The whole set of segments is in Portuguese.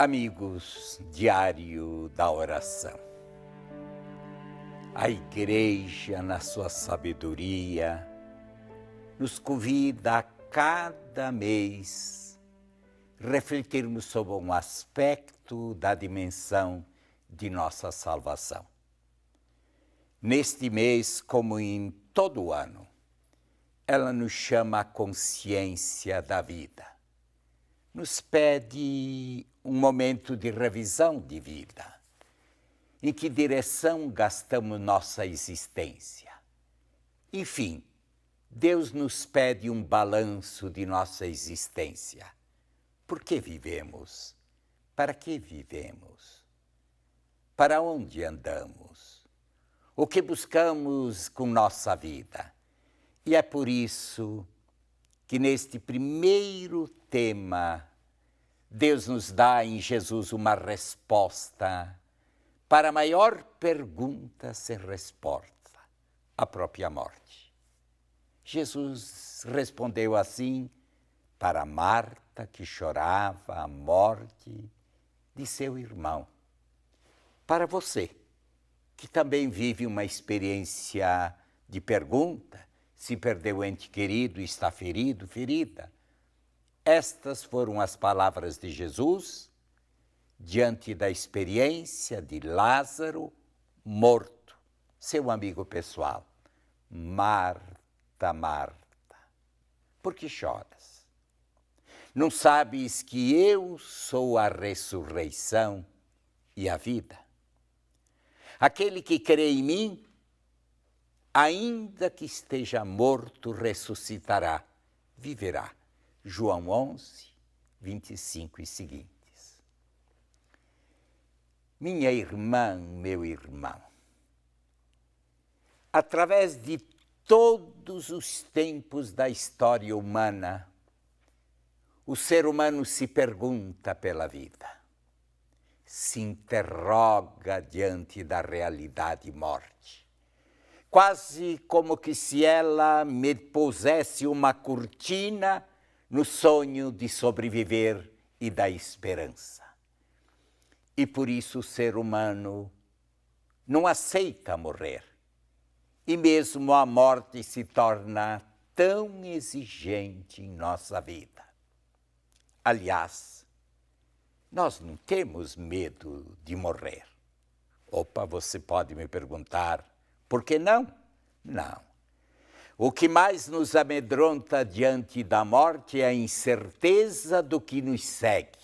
Amigos, diário da oração. A Igreja, na sua sabedoria, nos convida a cada mês refletirmos sobre um aspecto da dimensão de nossa salvação. Neste mês, como em todo o ano, ela nos chama à consciência da vida. Nos pede um momento de revisão de vida. Em que direção gastamos nossa existência? Enfim, Deus nos pede um balanço de nossa existência. Por que vivemos? Para que vivemos? Para onde andamos? O que buscamos com nossa vida? E é por isso que neste primeiro tema, Deus nos dá em Jesus uma resposta para a maior pergunta sem resposta, a própria morte. Jesus respondeu assim para Marta, que chorava a morte de seu irmão. Para você, que também vive uma experiência de pergunta, se perdeu o ente querido, está ferido, ferida. Estas foram as palavras de Jesus diante da experiência de Lázaro morto, seu amigo pessoal. Marta, Marta, por que choras? Não sabes que eu sou a ressurreição e a vida? Aquele que crê em mim, ainda que esteja morto, ressuscitará, viverá. João 11, 25 e seguintes. Minha irmã, meu irmão, através de todos os tempos da história humana, o ser humano se pergunta pela vida, se interroga diante da realidade morte. Quase como que se ela me pusesse uma cortina no sonho de sobreviver e da esperança. E por isso o ser humano não aceita morrer. E mesmo a morte se torna tão exigente em nossa vida. Aliás, nós não temos medo de morrer. Opa, você pode me perguntar, por que não? Não. O que mais nos amedronta diante da morte é a incerteza do que nos segue.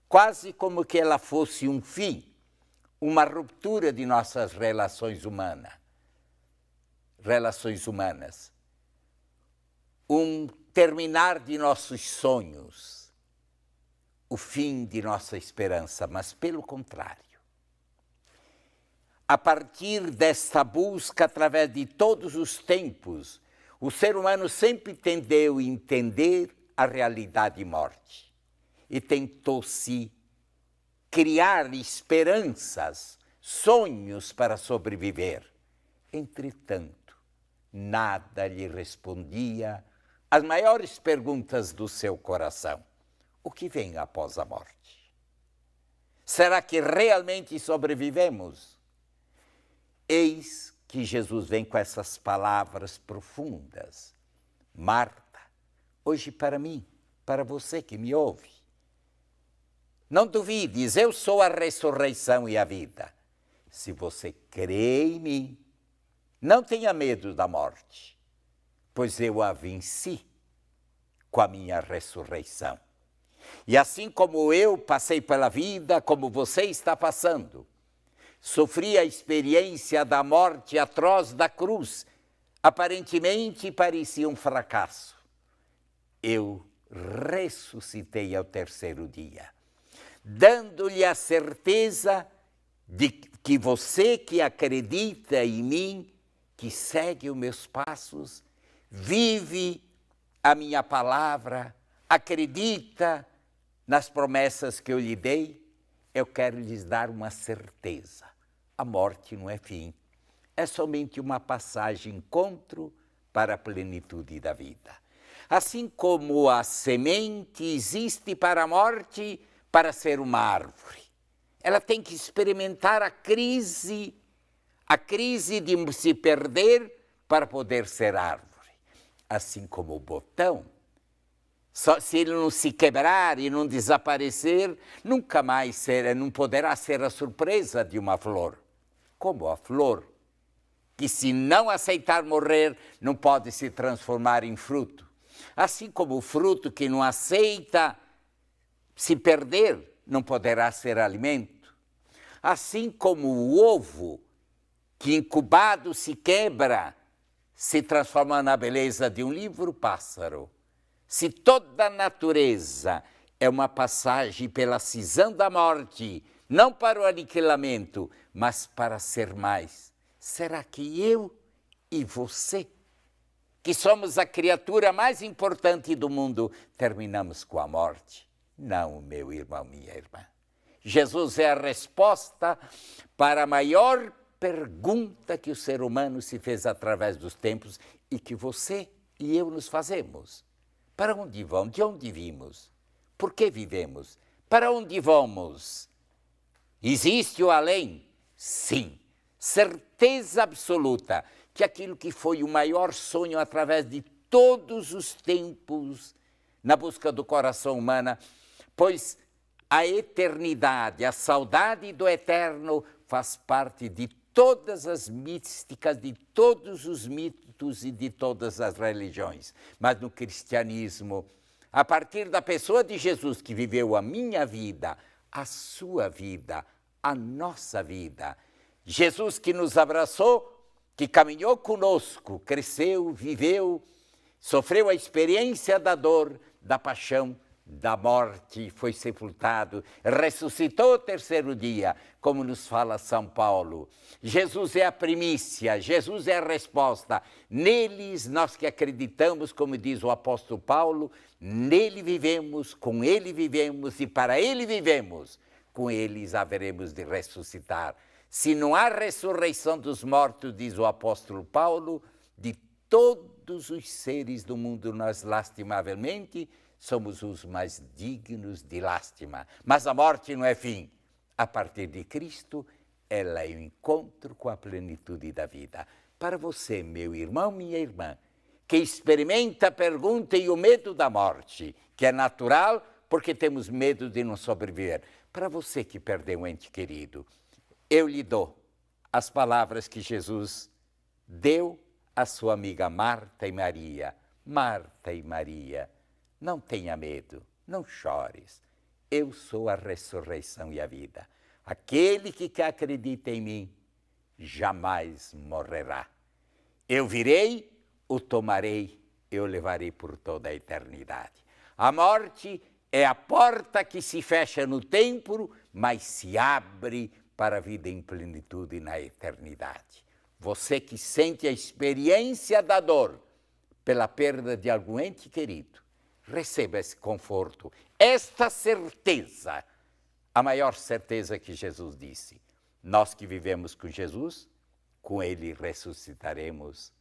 Quase como que ela fosse um fim, uma ruptura de nossas relações humanas. Um terminar de nossos sonhos, o fim de nossa esperança, mas pelo contrário. A partir desta busca, através de todos os tempos, o ser humano sempre tendeu a entender a realidade e morte e tentou-se criar esperanças, sonhos para sobreviver. Entretanto, nada lhe respondia às maiores perguntas do seu coração. O que vem após a morte? Será que realmente sobrevivemos? Eis que Jesus vem com essas palavras profundas. Marta, hoje para mim, para você que me ouve, não duvides, eu sou a ressurreição e a vida. Se você crê em mim, não tenha medo da morte, pois eu a venci com a minha ressurreição. E assim como eu passei pela vida, como você está passando, sofri a experiência da morte atroz da cruz. Aparentemente parecia um fracasso. Eu ressuscitei ao terceiro dia, dando-lhe a certeza de que você que acredita em mim, que segue os meus passos, vive a minha palavra, acredita nas promessas que eu lhe dei, eu quero lhes dar uma certeza. A morte não é fim, é somente uma passagem, encontro para a plenitude da vida. Assim como a semente existe para a morte, para ser uma árvore. Ela tem que experimentar a crise de se perder para poder ser árvore. Assim como o botão, só se ele não se quebrar e não desaparecer, nunca mais não poderá ser a surpresa de uma flor. Como a flor, que se não aceitar morrer, não pode se transformar em fruto. Assim como o fruto que não aceita se perder, não poderá ser alimento. Assim como o ovo, que incubado se quebra, se transforma na beleza de um livro-pássaro. Se toda a natureza é uma passagem pela cisão da morte, não para o aniquilamento, mas para ser mais, será que eu e você, que somos a criatura mais importante do mundo, terminamos com a morte? Não, meu irmão, minha irmã. Jesus é a resposta para a maior pergunta que o ser humano se fez através dos tempos e que você e eu nos fazemos. Para onde vamos? De onde vimos? Por que vivemos? Para onde vamos? Existe o além? Sim. Certeza absoluta que aquilo que foi o maior sonho através de todos os tempos na busca do coração humano, pois a eternidade, a saudade do eterno faz parte de todas as místicas, de todos os mitos e de todas as religiões. Mas no cristianismo, a partir da pessoa de Jesus, que viveu a minha vida, a sua vida, a nossa vida, Jesus que nos abraçou, que caminhou conosco, cresceu, viveu, sofreu a experiência da dor, da paixão, da morte, foi sepultado, ressuscitou ao terceiro dia, como nos fala São Paulo. Jesus é a primícia, Jesus é a resposta. Neles, nós que acreditamos, como diz o apóstolo Paulo, nele vivemos, com ele vivemos e para ele vivemos. Com eles haveremos de ressuscitar. Se não há ressurreição dos mortos, diz o apóstolo Paulo, de todos os seres do mundo, nós lastimavelmente somos os mais dignos de lástima. Mas a morte não é fim. A partir de Cristo, ela é o encontro com a plenitude da vida. Para você, meu irmão, minha irmã, que experimenta a pergunta e o medo da morte, que é natural porque temos medo de não sobreviver. Para você que perdeu um ente querido, eu lhe dou as palavras que Jesus deu à sua amiga Marta e Maria. Marta e Maria, não tenha medo, não chores. Eu sou a ressurreição e a vida. Aquele que acredita em mim jamais morrerá. Eu virei, o tomarei, eu levarei por toda a eternidade. A morte é a porta que se fecha no tempo, mas se abre para a vida em plenitude na eternidade. Você que sente a experiência da dor pela perda de algum ente querido, receba esse conforto, esta certeza, a maior certeza que Jesus disse. Nós que vivemos com Jesus, com ele ressuscitaremos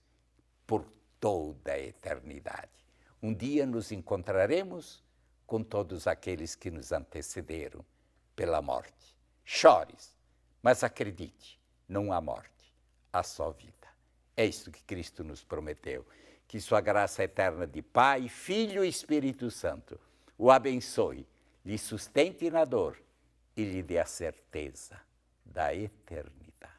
por toda a eternidade. Um dia nos encontraremos com todos aqueles que nos antecederam pela morte. Chores, mas acredite, não há morte, há só vida. É isso que Cristo nos prometeu. Que sua graça eterna de Pai, Filho e Espírito Santo o abençoe, lhe sustente na dor e lhe dê a certeza da eternidade.